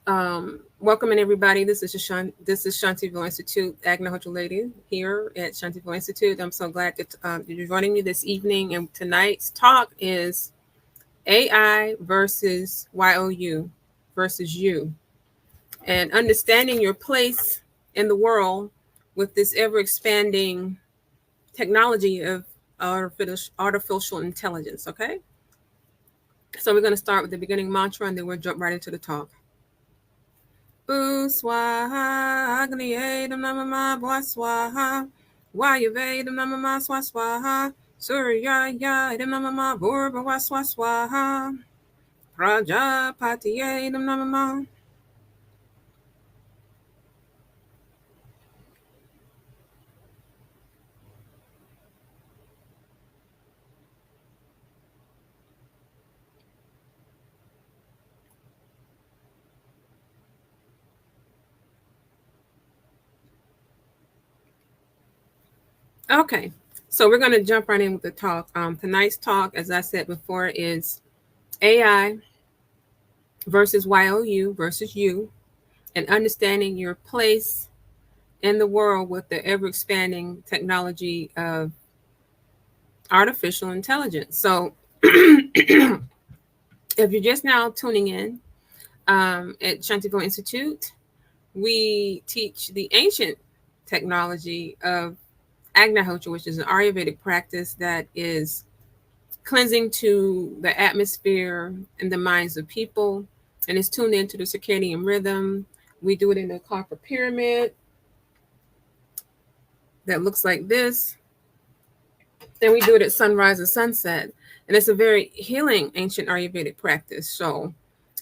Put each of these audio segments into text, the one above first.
Welcome in everybody. This is Shantidee Institute, Agnihotra lady here at Shantidee Institute. I'm so glad that you're joining me this evening. And tonight's talk is AI versus YOU versus you, and understanding your place in the world with this ever expanding technology of artificial intelligence. Okay, so we're going to start with the beginning mantra, and then we'll jump right into the talk. Swaha, Agnihotra Namama Swaha, Vayaveda Namama Swaha, Surya Yada Namama Burba Swaha, Prajapati Namama. Okay, so we're going to jump right in with the talk. Tonight's talk, as I said before, is AI versus YOU versus you, and understanding your place in the world with the ever expanding technology of artificial intelligence. So, if you're just now tuning in at Shantidee Institute, we teach the ancient technology of Agnihotra, which is an Ayurvedic practice that is cleansing to the atmosphere and the minds of people, and it's tuned into the circadian rhythm. We do it in a copper pyramid that looks like this. Then we do it at sunrise and sunset, and it's a very healing ancient Ayurvedic practice. So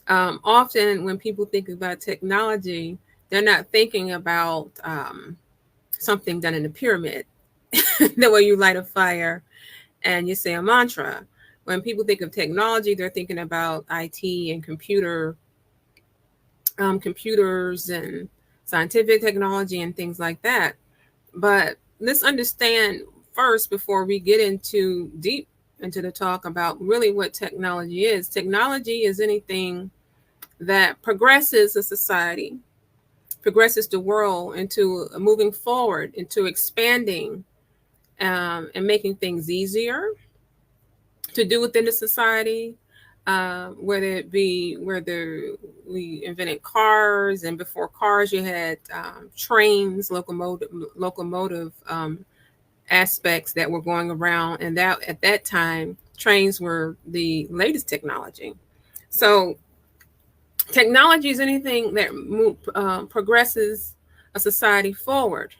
often when people think about technology, they're not thinking about something done in a pyramid, the way you light a fire and you say a mantra. When people think of technology, they're thinking about IT and computers and scientific technology and things like that. But let's understand first, before we get into deep into the talk, about really what technology is. Technology is anything that progresses a society, progresses the world into moving forward, into expanding, and making things easier to do within the society. Whether we invented cars, and before cars you had trains, locomotive aspects that were going around, and that at that time trains were the latest technology. So technology is anything that progresses a society forward.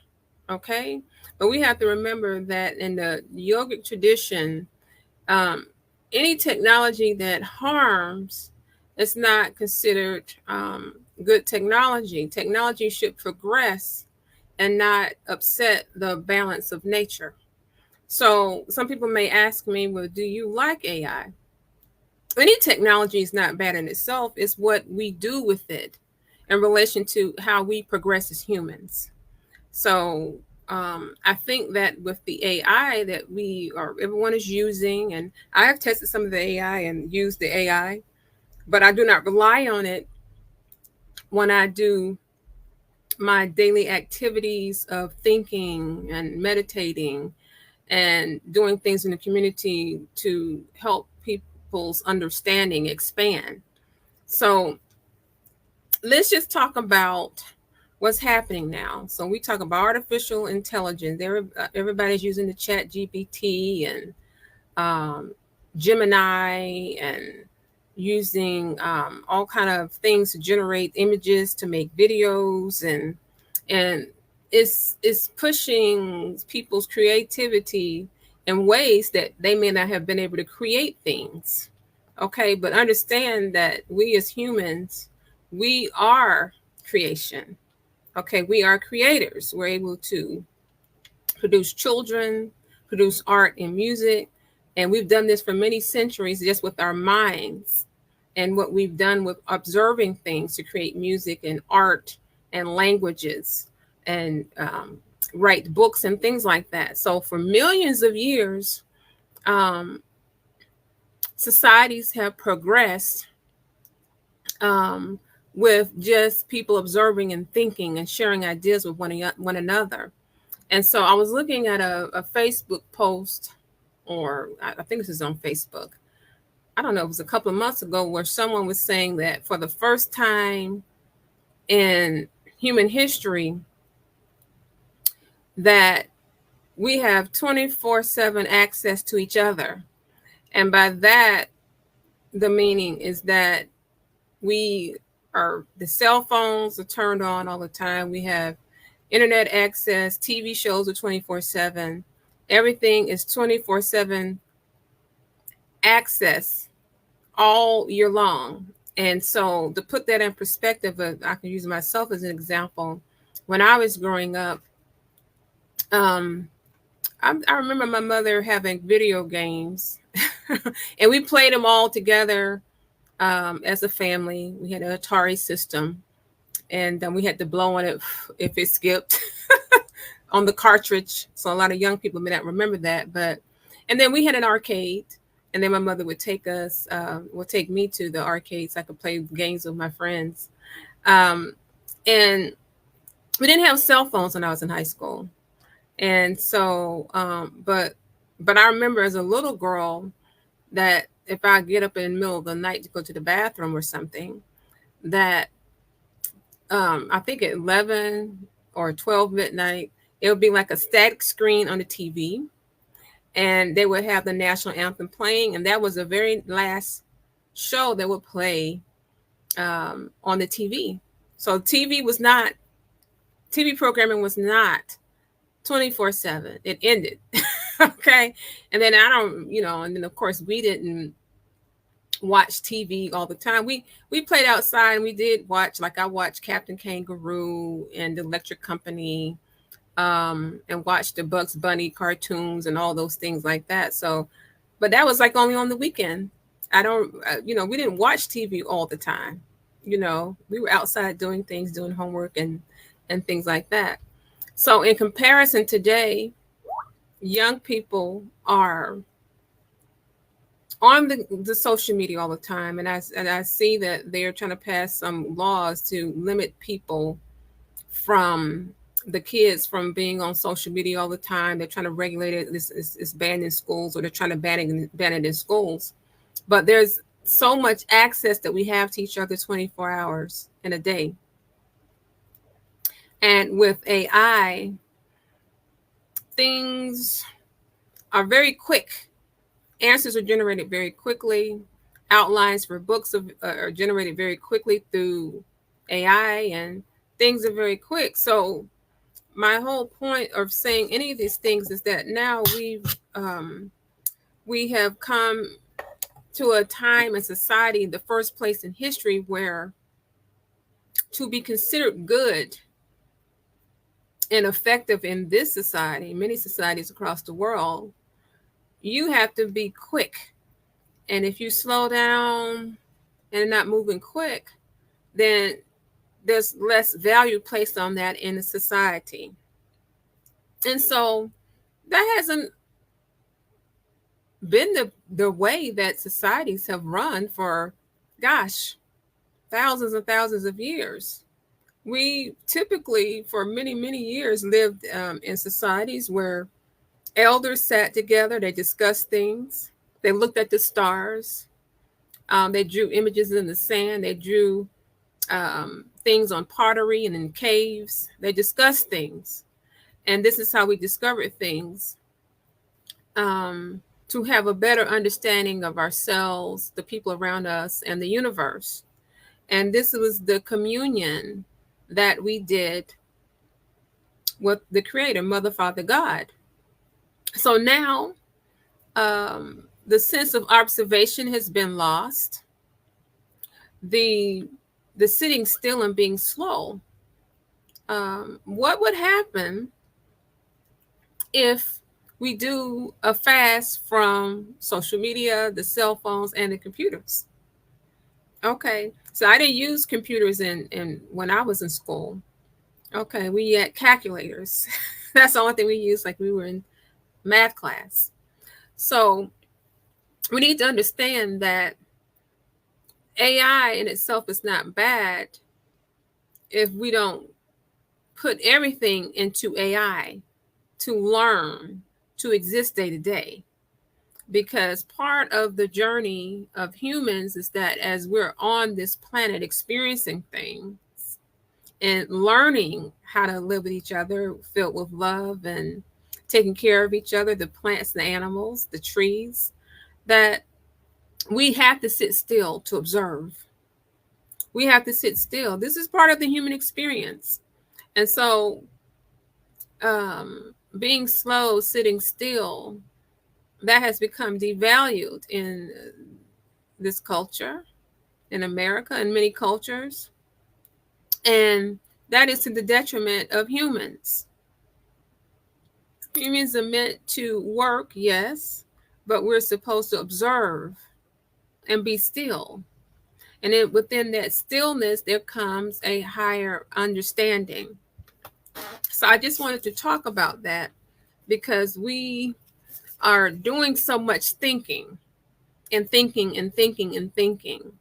Okay, but we have to remember that in the yogic tradition, um, any technology that harms is not considered good technology. Technology should progress and not upset the balance of nature. So some people may ask me, well, do you like AI? Any technology is not bad in itself. It's what we do with it in relation to how we progress as humans. So I think that with the AI that everyone is using, and I have tested some of the AI and used the AI, but I do not rely on it when I do my daily activities of thinking and meditating and doing things in the community to help people's understanding expand. So let's just talk about what's happening now. So we talk about artificial intelligence. Everybody's using the Chat GPT and Gemini, and using all kind of things to generate images, to make videos, and it's pushing people's creativity in ways that they may not have been able to create things. Okay, but understand that we as humans, we are creation. Okay, we are creators. We're able to produce children, produce art and music, and we've done this for many centuries just with our minds, and what we've done with observing things to create music and art and languages, and write books and things like that. So for millions of years, um, societies have progressed, um, with just people observing and thinking and sharing ideas with one another. And so I was looking at a Facebook post, or I think this is on Facebook. I don't know, it was a couple of months ago, where someone was saying that for the first time in human history, that we have 24/7 access to each other. And by that, the meaning is that the cell phones are turned on all the time. We have internet access, TV shows are 24/7. Everything is 24/7 access all year long. And so to put that in perspective, I can use myself as an example. When I was growing up, I remember my mother having video games, and we played them all together as a family. We had an Atari system, and we had to blow on it if it skipped on the cartridge. So a lot of young people may not remember that, and then we had an arcade, and then my mother would take me to the arcade so I could play games with my friends. And we didn't have cell phones when I was in high school. And so, but I remember as a little girl that if I get up in the middle of the night to go to the bathroom or something, that I think at 11 or 12 midnight, it would be like a static screen on the TV, and they would have the national anthem playing, and that was the very last show that would play on the TV. So TV programming was not 24/7. It ended. Okay. And then and then of course we didn't watch TV all the time. We played outside, and we did watch, like I watched Captain Kangaroo and the Electric Company, and watched the Bugs Bunny cartoons and all those things like that. So, but that was like only on the weekend. We didn't watch TV all the time. We were outside doing things, doing homework and things like that. So in comparison today, young people are on the social media all the time, and I see that they're trying to pass some laws to limit people from the kids from being on social media all the time. They're trying to regulate it. It's banned in schools, or they're trying to ban it in schools. But there's so much access that we have to each other 24 hours in a day. And with AI, things are very quick. Answers are generated very quickly. Outlines for books are generated very quickly through AI, and things are very quick. So my whole point of saying any of these things is that now we have come to a time in society, the first place in history, where to be considered good and effective in this society, many societies across the world, you have to be quick. And if you slow down and not moving quick, then there's less value placed on that in the society. And so that hasn't been the way that societies have run for, thousands and thousands of years. We typically, for many, many years, lived in societies where elders sat together, they discussed things, they looked at the stars, they drew images in the sand, they drew things on pottery and in caves, they discussed things. And this is how we discovered things, to have a better understanding of ourselves, the people around us, and the universe. And this was the communion that we did with the Creator, Mother, Father, God. So now the sense of observation has been lost. The sitting still and being slow. What would happen if we do a fast from social media, the cell phones, and the computers? Okay, so I didn't use computers in when I was in school. Okay, we had calculators. That's the only thing we used, like we were in math class. So we need to understand that AI in itself is not bad if we don't put everything into AI to learn, to exist day to day. Because part of the journey of humans is that as we're on this planet experiencing things and learning how to live with each other, filled with love and taking care of each other, the plants, the animals, the trees, that we have to sit still to observe. We have to sit still. This is part of the human experience. And so, being slow, sitting still, that has become devalued in this culture, in America, and many cultures. And that is to the detriment of humans. Humans are meant to work, yes, but we're supposed to observe and be still. And then within that stillness, there comes a higher understanding. So I just wanted to talk about that because we are doing so much thinking and thinking and thinking and thinking.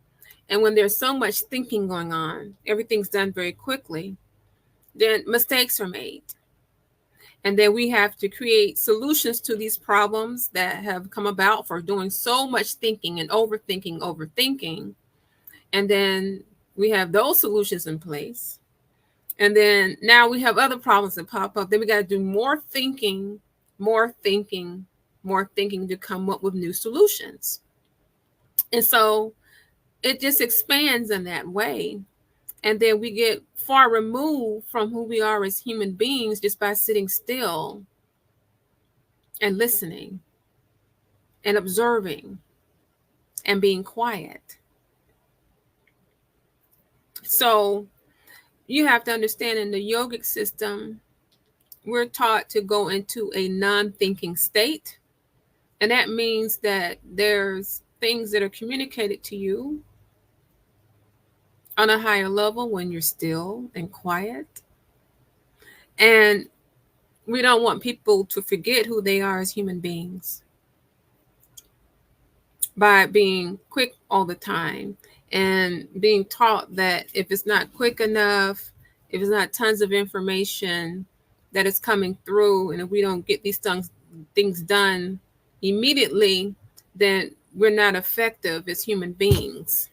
And when there's so much thinking going on, everything's done very quickly, then mistakes are made. And then we have to create solutions to these problems that have come about for doing so much thinking and overthinking. And then we have those solutions in place. And then now we have other problems that pop up. Then we got to do more thinking, more thinking, more thinking to come up with new solutions. And so it just expands in that way. And then we get far removed from who we are as human beings just by sitting still and listening and observing and being quiet. So you have to understand, in the yogic system, we're taught to go into a non-thinking state. And that means that there's things that are communicated to you on a higher level when you're still and quiet. And we don't want people to forget who they are as human beings by being quick all the time and being taught that if it's not quick enough, if it's not tons of information that is coming through, and if we don't get these things done immediately, then we're not effective as human beings.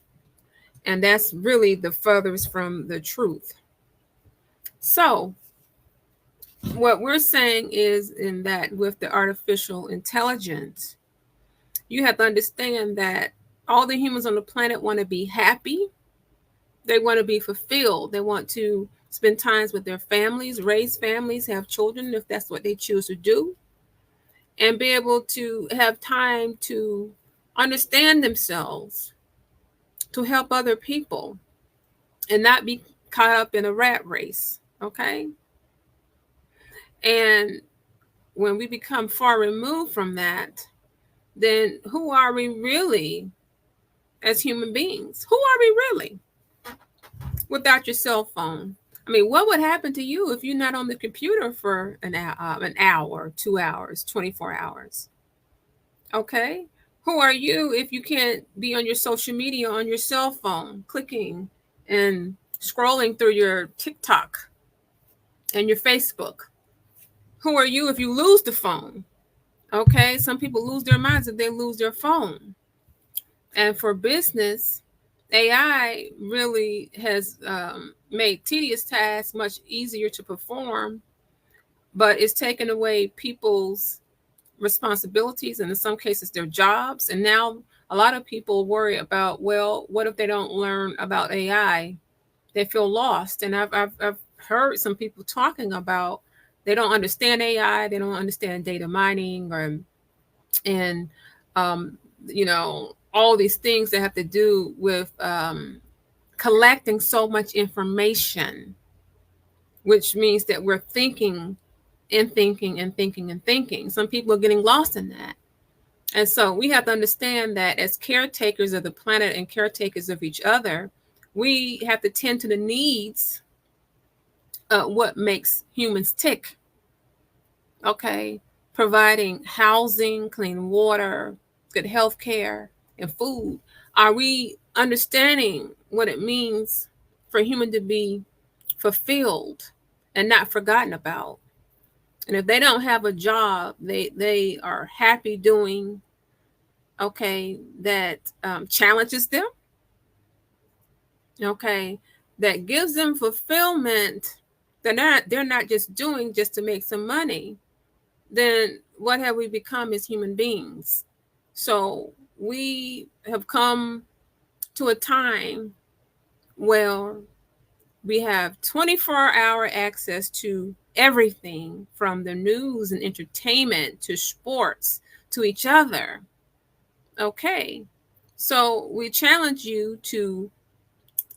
And that's really the furthest from the truth. So what we're saying is, in that with the artificial intelligence, you have to understand that all the humans on the planet want to be happy. They want to be fulfilled. They want to spend times with their families, raise families, have children if that's what they choose to do, and be able to have time to understand themselves, to help other people, and not be caught up in a rat race. Okay? And when we become far removed from that, then who are we really as human beings? Who are we really without your cell phone? I mean, what would happen to you if you're not on the computer for an hour, 2 hours, 24 hours? Okay. Who are you if you can't be on your social media on your cell phone, clicking and scrolling through your TikTok and your Facebook? Who are you if you lose the phone? Okay. Some people lose their minds if they lose their phone. And for business, AI really has made tedious tasks much easier to perform, but it's taken away people's responsibilities and in some cases their jobs. And now a lot of people worry about, well, what if they don't learn about AI? They feel lost. And I've heard some people talking about they don't understand AI, they don't understand data mining, or and you know, all these things that have to do with collecting so much information, which means that we're thinking and thinking and thinking and thinking. Some people are getting lost in that. And so we have to understand that as caretakers of the planet and caretakers of each other, we have to tend to the needs of what makes humans tick. Okay. Providing housing, clean water, good health care, and food. Are we understanding what it means for a human to be fulfilled and not forgotten about. And if they don't have a job, they are happy doing, okay, that challenges them, okay, that gives them fulfillment. They're not just doing just to make some money. Then what have we become as human beings? So we have come to a time where we have 24-hour access to everything from the news and entertainment to sports to each other. Okay. So we challenge you to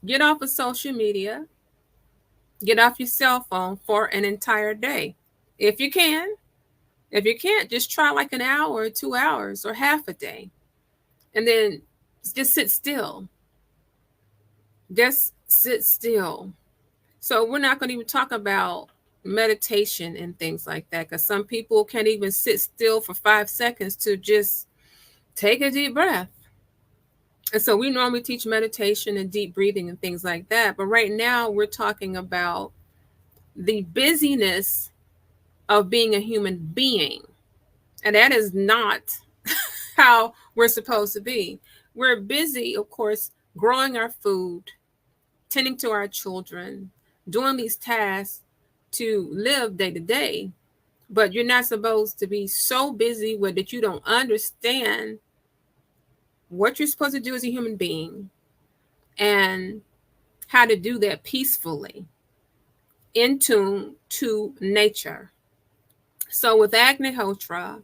get off of social media, get off your cell phone for an entire day. If you can. If you can't, just try like an hour or 2 hours or half a day. And then just sit still. Just sit still. So we're not going to even talk about meditation and things like that, because some people can't even sit still for 5 seconds to just take a deep breath. And so we normally teach meditation and deep breathing and things like that. But right now we're talking about the busyness of being a human being. And that is not how we're supposed to be. We're busy, of course, growing our food, tending to our children, doing these tasks to live day to day. But you're not supposed to be so busy with that you don't understand what you're supposed to do as a human being and how to do that peacefully, in tune to nature. So with Agnihotra,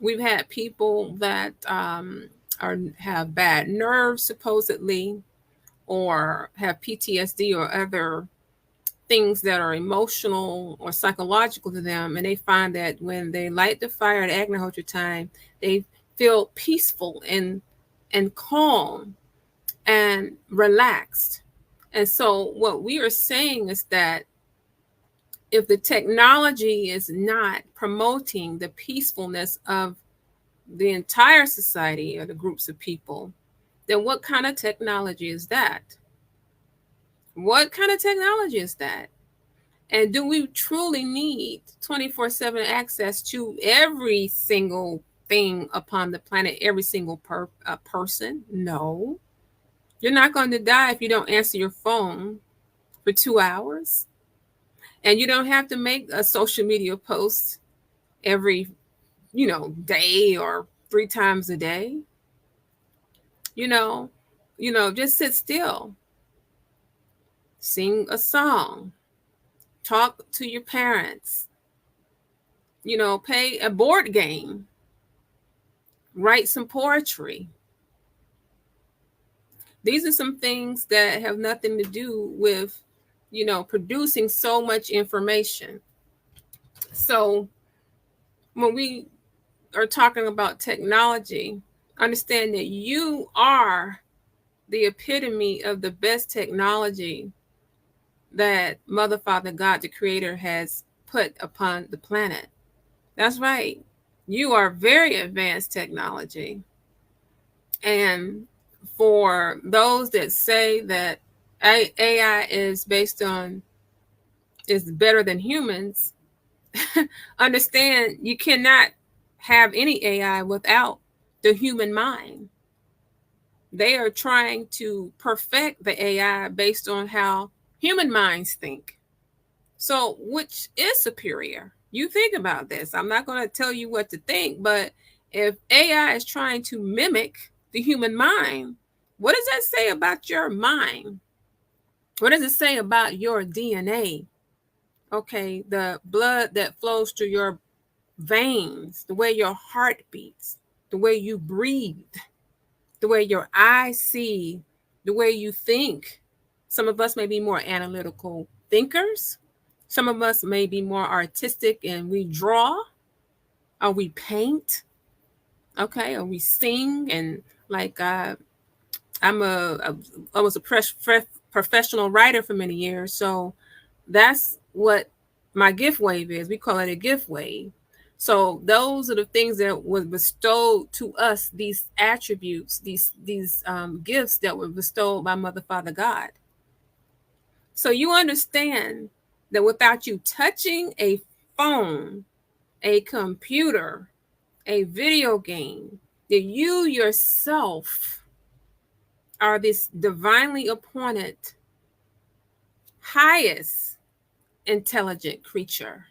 we've had people that have bad nerves, supposedly, or have PTSD or other things that are emotional or psychological to them. And they find that when they light the fire at Agnihotra time, they feel peaceful and calm and relaxed. And so what we are saying is that if the technology is not promoting the peacefulness of the entire society or the groups of people, then what kind of technology is that? What kind of technology is that? And do we truly need 24/7 access to every single thing upon the planet, every single person? No. You're not going to die if you don't answer your phone for 2 hours. And you don't have to make a social media post every, day or 3 times a day. Just sit still. Sing a song. Talk to your parents. Play a board game. Write some poetry. These are some things that have nothing to do with, producing so much information. So when we are talking about technology, understand that you are the epitome of the best technology that Mother, Father, God, the Creator, has put upon the planet. That's right. You are very advanced technology. And for those that say that AI is better than humans, understand you cannot have any AI without the human mind. They are trying to perfect the AI based on how human minds think. So which is superior? You think about this. I'm not going to tell you what to think, but if AI is trying to mimic the human mind, what does that say about your mind? What does it say about your DNA? Okay, the blood that flows through your veins, the way your heart beats, the way you breathe, the way your eyes see, the way you think. Some of us may be more analytical thinkers. Some of us may be more artistic and we draw or we paint. Okay, or we sing. And like I was a professional writer for many years. So that's what my gift wave is. We call it a gift wave. So those are the things that were bestowed to us, these attributes, these gifts that were bestowed by Mother, Father, God. So you understand that without you touching a phone, a computer, a video game, that you yourself are this divinely appointed, highest intelligent creature.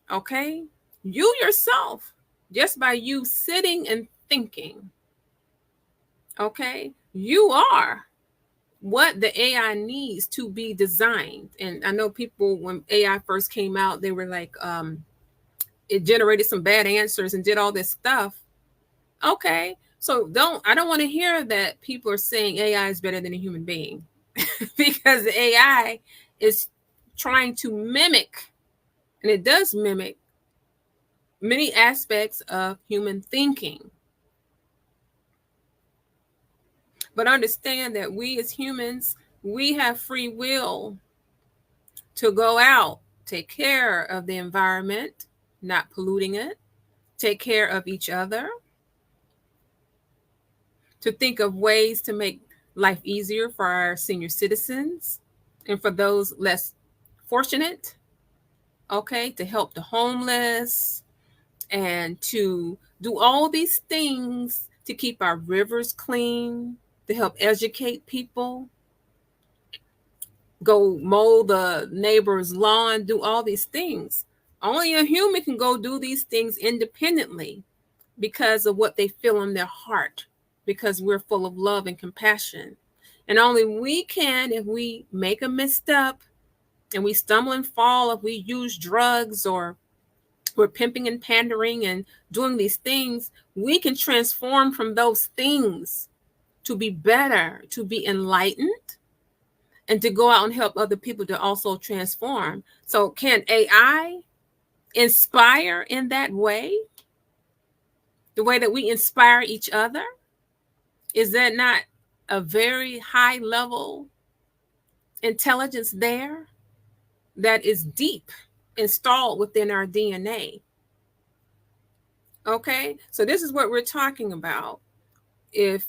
Okay? You yourself, just by you sitting and thinking, okay, you are what the AI needs to be designed. And I know people, when AI first came out, they were like, it generated some bad answers and did all this stuff. Okay, so I don't want to hear that people are saying AI is better than a human being because the AI is trying to mimic, and it does mimic many aspects of human thinking. But understand that we as humans, we have free will to go out, take care of the environment, not polluting it, take care of each other, to think of ways to make life easier for our senior citizens and for those less fortunate, okay, to help the homeless and to do all these things to keep our rivers clean, to help educate people, go mow the neighbor's lawn, do all these things. Only a human can go do these things independently because of what they feel in their heart, because we're full of love and compassion. And only we can, if we make a misstep and we stumble and fall, if we use drugs or we're pimping and pandering and doing these things, we can transform from those things to be better, to be enlightened, and to go out and help other people to also transform. So can AI inspire in that way? The way that we inspire each other? Is that not a very high level intelligence there that is deep installed within our DNA? Okay, so this is what we're talking about. If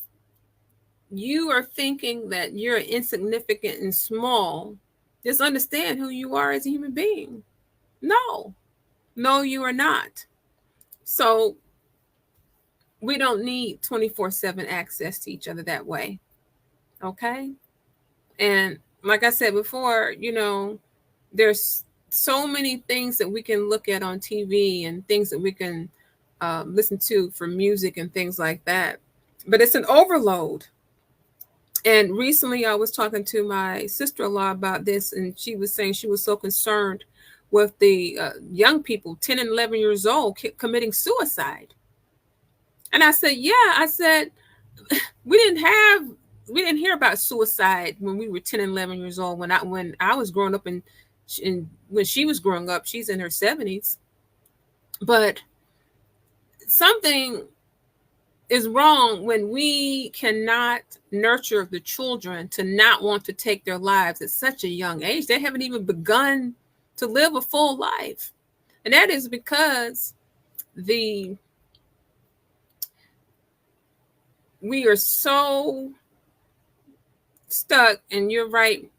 you are thinking that you're insignificant and small, just understand who you are as a human being. No, you are not. So we don't need 24/7 access to each other that way. Okay. And like I said before, there's so many things that we can look at on TV and things that we can listen to for music and things like that. But it's an overload. And recently I was talking to my sister-in-law about this, and she was saying she was so concerned with the young people, 10 and 11 years old, committing suicide. And I said, we didn't hear about suicide when we were 10 and 11 years old. When I was growing up, and when she was growing up, she's in her 70s. But something is wrong when we cannot nurture the children to not want to take their lives at such a young age. They haven't even begun to live a full life. And that is because we are so stuck, and you're right,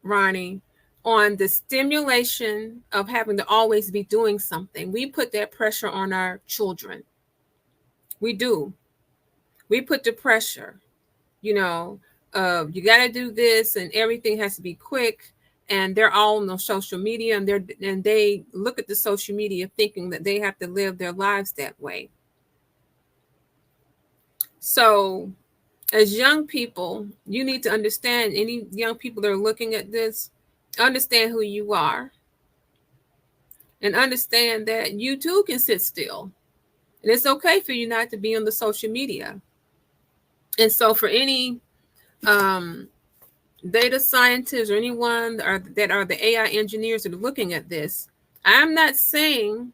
Ronnie, on the stimulation of having to always be doing something. We put that pressure on our children. We do. We put the pressure, you got to do this, and everything has to be quick. And they're all on social media, and they look at the social media thinking that they have to live their lives that way. So as young people, you need to understand, any young people that are looking at this, understand who you are, and understand that you too can sit still. And it's okay for you not to be on the social media. And so for any data scientists or anyone that are the AI engineers that are looking at this, I'm not saying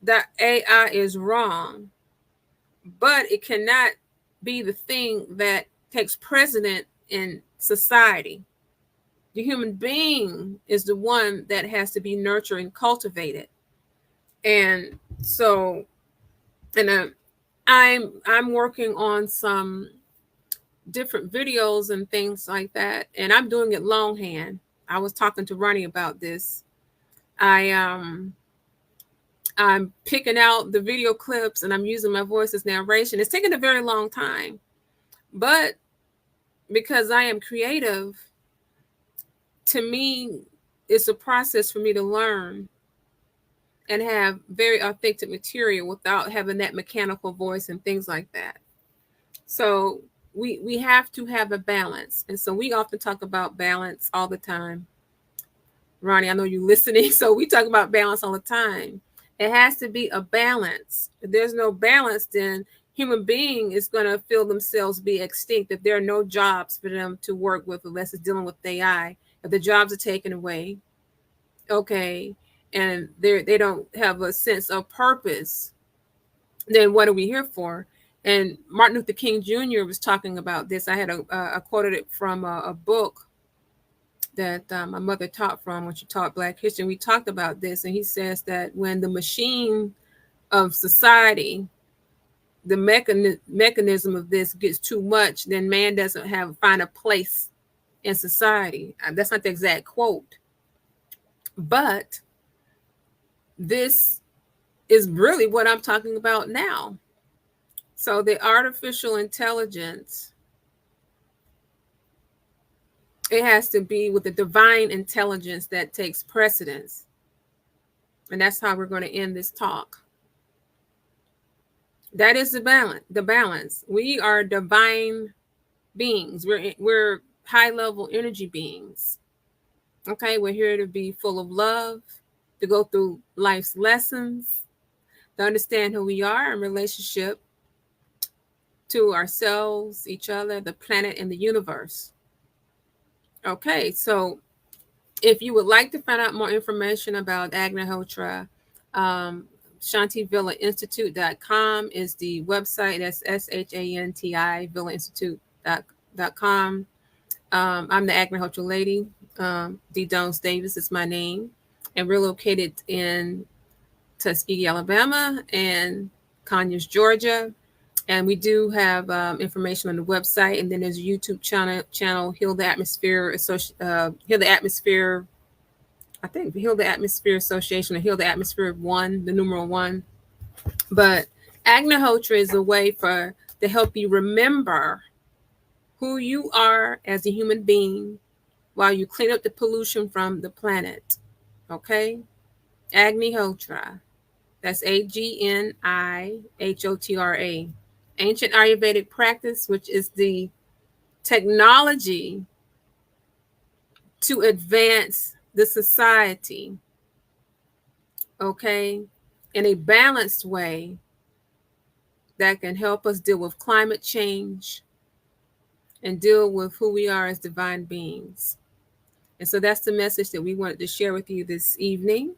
that AI is wrong, but it cannot be the thing that takes precedent in society. The human being is the one that has to be nurtured and cultivated. And so, and I'm working on some different videos and things like that, and I'm doing it longhand. I was talking to Ronnie about this. I'm picking out the video clips and I'm using my voice as narration. It's taken a very long time, but because I am creative, to me, it's a process for me to learn and have very authentic material without having that mechanical voice and things like that. So we have to have a balance. And so we often talk about balance all the time. Ronnie, I know you're listening. So we talk about balance all the time. It has to be a balance. If there's no balance, then human being is going to feel themselves be extinct if there are no jobs for them to work with, unless it's dealing with AI. If the jobs are taken away, okay, and they don't have a sense of purpose, then what are we here for? And Martin Luther King Jr. was talking about this. I quoted it from a book that my mother taught from when she taught Black history. We talked about this, and he says that when the machine of society, the mechanism of this gets too much, then man doesn't find a place in society. That's not the exact quote, but this is really what I'm talking about now. So the artificial intelligence, it has to be with the divine intelligence that takes precedence. And that's how we're going to end this talk. That is the balance. We are divine beings. We're high-level energy beings. Okay, we're here to be full of love, to go through life's lessons, to understand who we are in relationship to ourselves, each other, the planet, and the universe. Okay, so if you would like to find out more information about Agnihotra, shantivillainstitute.com is the website. That's SHANTI villainstitute.com. I'm the Agnihotra lady. D. Dones Davis is my name, and we're located in Tuskegee, Alabama, and Conyers, Georgia. And we do have information on the website, and then there's a YouTube channel, Heal the Atmosphere Heal the Atmosphere. I think Heal the Atmosphere Association, or Heal the Atmosphere 1, the numeral 1. But Agnihotra is a way to help you remember who you are as a human being while you clean up the pollution from the planet. Okay? Agnihotra. That's Agnihotra. Ancient Ayurvedic practice, which is the technology to advance the society, okay, in a balanced way that can help us deal with climate change and deal with who we are as divine beings. And so that's the message that we wanted to share with you this evening.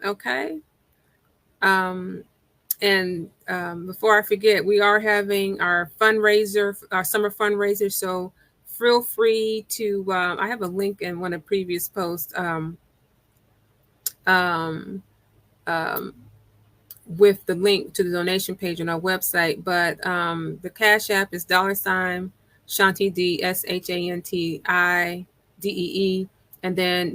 Okay. Before I forget, we are having our fundraiser, our summer fundraiser. So feel free to, I have a link in one of the previous posts with the link to the donation page on our website. But the Cashapp is $, shantidee, SHANTIDEE. And then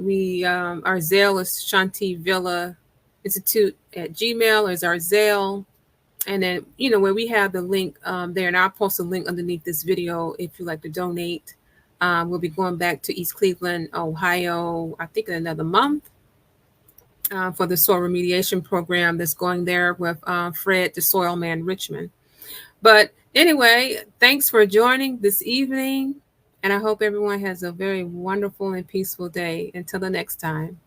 our Zelle is shantivillainstitute@gmail is our Zelle. And then, where we have the link there, and I'll post a link underneath this video if you'd like to donate. We'll be going back to East Cleveland, Ohio, I think in another month for the soil remediation program that's going there with Fred, the soil man Richmond. But anyway, thanks for joining this evening. And I hope everyone has a very wonderful and peaceful day. Until the next time.